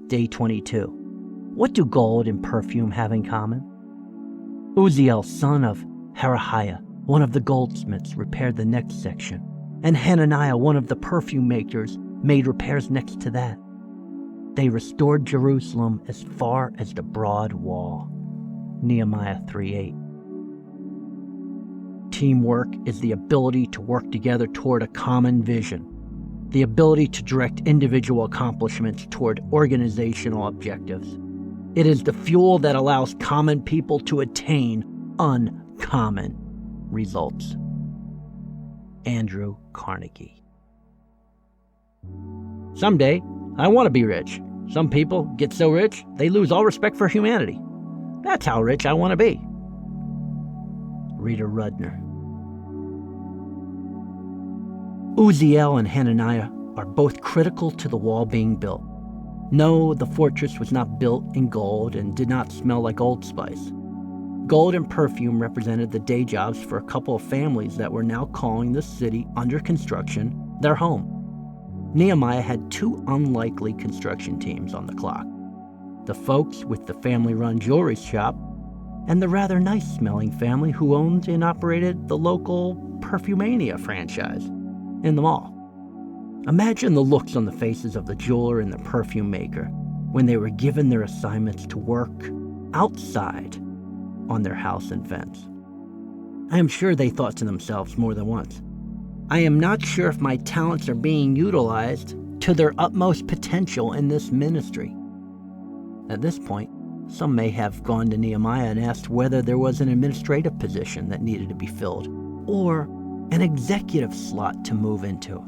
Day 22. What do gold and perfume have in common? Uzziel, son of Harahiah, one of the goldsmiths, repaired the next section, and Hananiah, one of the perfume makers, made repairs next to that. They restored Jerusalem as far as the broad wall. Nehemiah 3:8. Teamwork is the ability to work together toward a common vision, the ability to direct individual accomplishments toward organizational objectives. It is the fuel that allows common people to attain uncommon results. Andrew Carnegie. Someday, I want to be rich. Some people get so rich, they lose all respect for humanity. That's how rich I want to be. Rita Rudner. Uzziel and Hananiah are both critical to the wall being built. No, the fortress was not built in gold and did not smell like Old Spice. Gold and perfume represented the day jobs for a couple of families that were now calling the city under construction their home. Nehemiah had two unlikely construction teams on the clock: the folks with the family-run jewelry shop and the rather nice-smelling family who owned and operated the local Perfumania franchise in the mall. Imagine the looks on the faces of the jeweler and the perfume maker when they were given their assignments to work outside on their house and fence. I am sure they thought to themselves more than once, I am not sure if my talents are being utilized to their utmost potential in this ministry. At this point, some may have gone to Nehemiah and asked whether there was an administrative position that needed to be filled, or an executive slot to move into.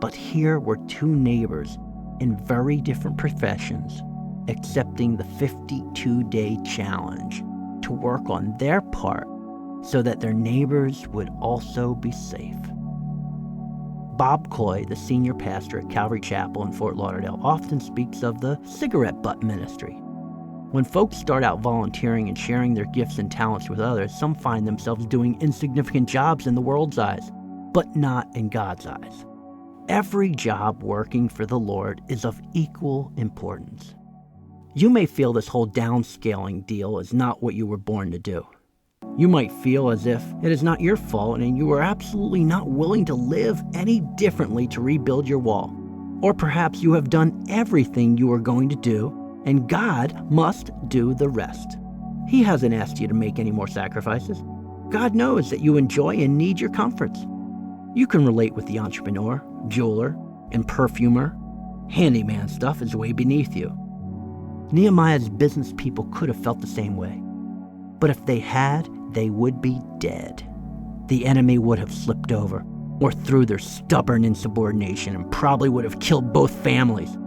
But here were two neighbors in very different professions accepting the 52-day challenge to work on their part so that their neighbors would also be safe. Bob Coy, the senior pastor at Calvary Chapel in Fort Lauderdale, often speaks of the cigarette butt ministry. When folks start out volunteering and sharing their gifts and talents with others, some find themselves doing insignificant jobs in the world's eyes, but not in God's eyes. Every job working for the Lord is of equal importance. You may feel this whole downscaling deal is not what you were born to do. You might feel as if it is not your fault and you are absolutely not willing to live any differently to rebuild your wall. Or perhaps you have done everything you are going to do and God must do the rest. He hasn't asked you to make any more sacrifices. God knows that you enjoy and need your comforts. You can relate with the entrepreneur, jeweler, and perfumer. Handyman stuff is way beneath you. Nehemiah's business people could have felt the same way. But if they had, they would be dead. The enemy would have slipped over, or through their stubborn insubordination, and probably would have killed both families.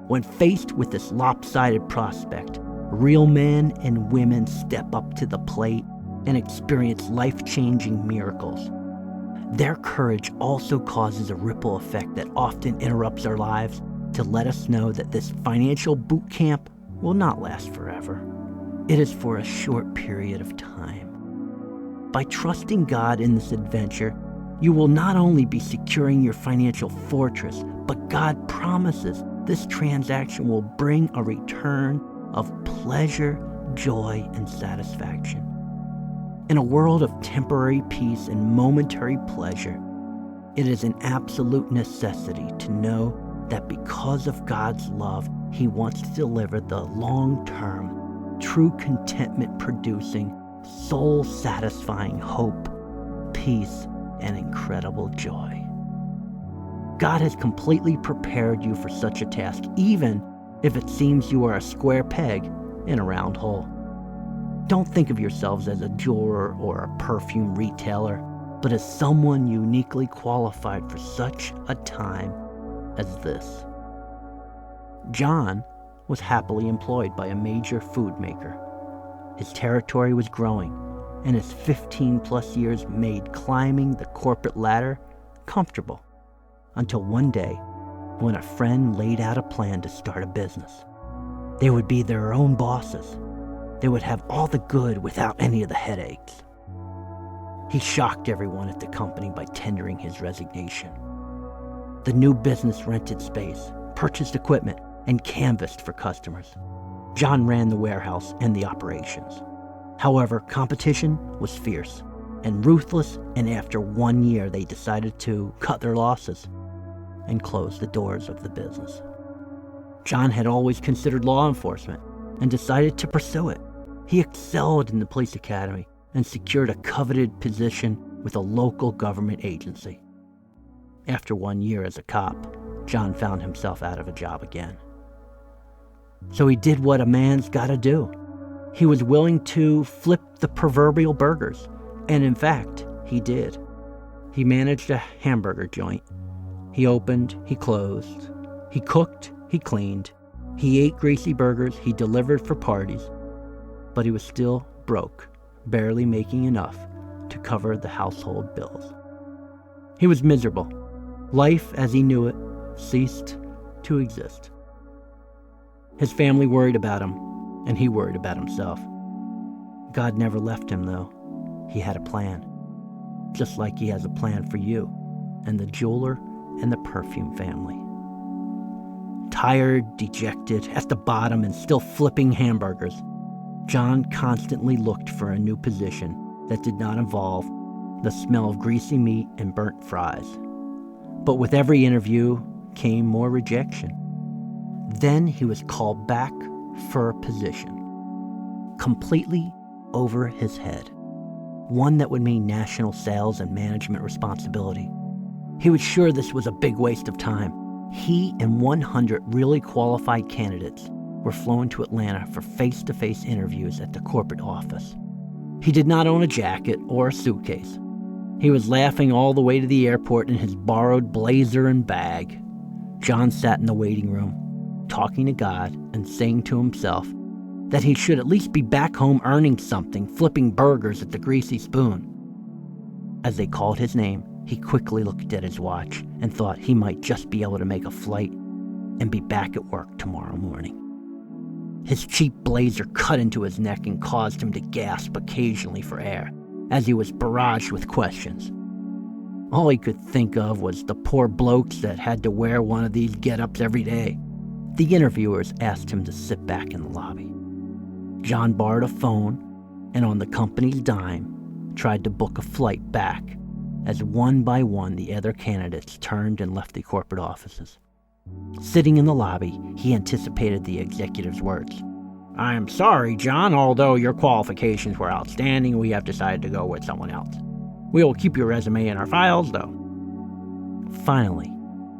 When faced with this lopsided prospect, real men and women step up to the plate and experience life-changing miracles. Their courage also causes a ripple effect that often interrupts our lives to let us know that this financial boot camp will not last forever. It is for a short period of time. By trusting God in this adventure, you will not only be securing your financial fortress, but God promises this transaction will bring a return of pleasure, joy, and satisfaction. In a world of temporary peace and momentary pleasure, it is an absolute necessity to know that because of God's love, He wants to deliver the long-term, true contentment-producing, soul-satisfying hope, peace, and incredible joy. God has completely prepared you for such a task, even if it seems you are a square peg in a round hole. Don't think of yourselves as a jeweler or a perfume retailer, but as someone uniquely qualified for such a time as this. John was happily employed by a major food maker. His territory was growing, and his 15-plus years made climbing the corporate ladder comfortable, until one day when a friend laid out a plan to start a business. They would be their own bosses. They would have all the good without any of the headaches. He shocked everyone at the company by tendering his resignation. The new business rented space, purchased equipment, and canvassed for customers. John ran the warehouse and the operations. However, competition was fierce and ruthless, and after 1 year they decided to cut their losses and close the doors of the business. John had always considered law enforcement and decided to pursue it. He excelled in the police academy and secured a coveted position with a local government agency. After 1 year as a cop, John found himself out of a job again. So he did what a man's got to do. He was willing to flip the proverbial burgers, and in fact, he did. He managed a hamburger joint. He opened, he closed, he cooked, he cleaned, he ate greasy burgers, he delivered for parties, but he was still broke, barely making enough to cover the household bills. He was miserable. Life, as he knew it, ceased to exist. His family worried about him, and he worried about himself. God never left him, though. He had a plan, just like he has a plan for you and the jeweler and the perfume family. Tired, dejected, at the bottom, and still flipping hamburgers, John constantly looked for a new position that did not involve the smell of greasy meat and burnt fries. But with every interview came more rejection. Then he was called back for a position, completely over his head, one that would mean national sales and management responsibility. He was sure this was a big waste of time. He and 100 really qualified candidates were flown to Atlanta for face-to-face interviews at the corporate office. He did not own a jacket or a suitcase. He was laughing all the way to the airport in his borrowed blazer and bag. John sat in the waiting room, talking to God and saying to himself that he should at least be back home earning something, flipping burgers at the Greasy Spoon. As they called his name, he quickly looked at his watch and thought he might just be able to make a flight and be back at work tomorrow morning. His cheap blazer cut into his neck and caused him to gasp occasionally for air as he was barraged with questions. All he could think of was the poor blokes that had to wear one of these get-ups every day. The interviewers asked him to sit back in the lobby. John borrowed a phone and on the company's dime tried to book a flight back as one by one the other candidates turned and left the corporate offices. Sitting in the lobby, he anticipated the executive's words. "I'm sorry, John, although your qualifications were outstanding, we have decided to go with someone else. We will keep your resume in our files, though." Finally,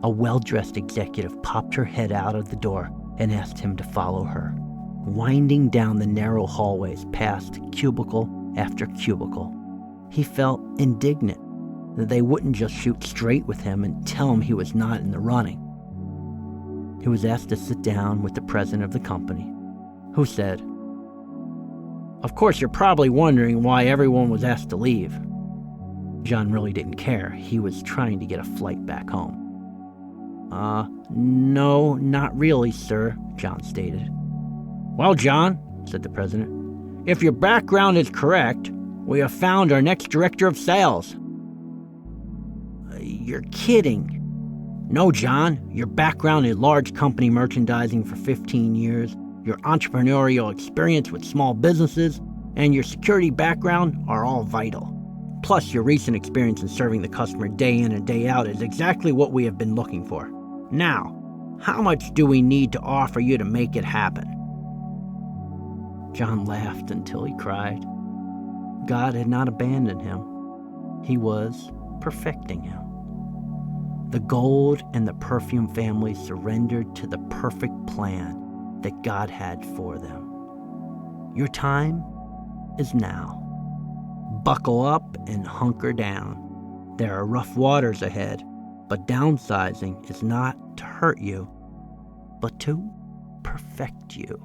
a well-dressed executive popped her head out of the door and asked him to follow her, winding down the narrow hallways past cubicle after cubicle. He felt indignant that they wouldn't just shoot straight with him and tell him he was not in the running. He was asked to sit down with the president of the company, who said, "Of course, you're probably wondering why everyone was asked to leave." John really didn't care. He was trying to get a flight back home. No, not really, sir," John stated. "Well, John," said the president, "if your background is correct, we have found our next director of sales." "You're kidding." "No, John, your background in large company merchandising for 15 years, your entrepreneurial experience with small businesses, and your security background are all vital. Plus, your recent experience in serving the customer day in and day out is exactly what we have been looking for. Now, how much do we need to offer you to make it happen?" John laughed until he cried. God had not abandoned him. He was perfecting him. The gold and the perfume family surrendered to the perfect plan that God had for them. Your time is now. Buckle up and hunker down. There are rough waters ahead, but downsizing is not to hurt you, but to perfect you.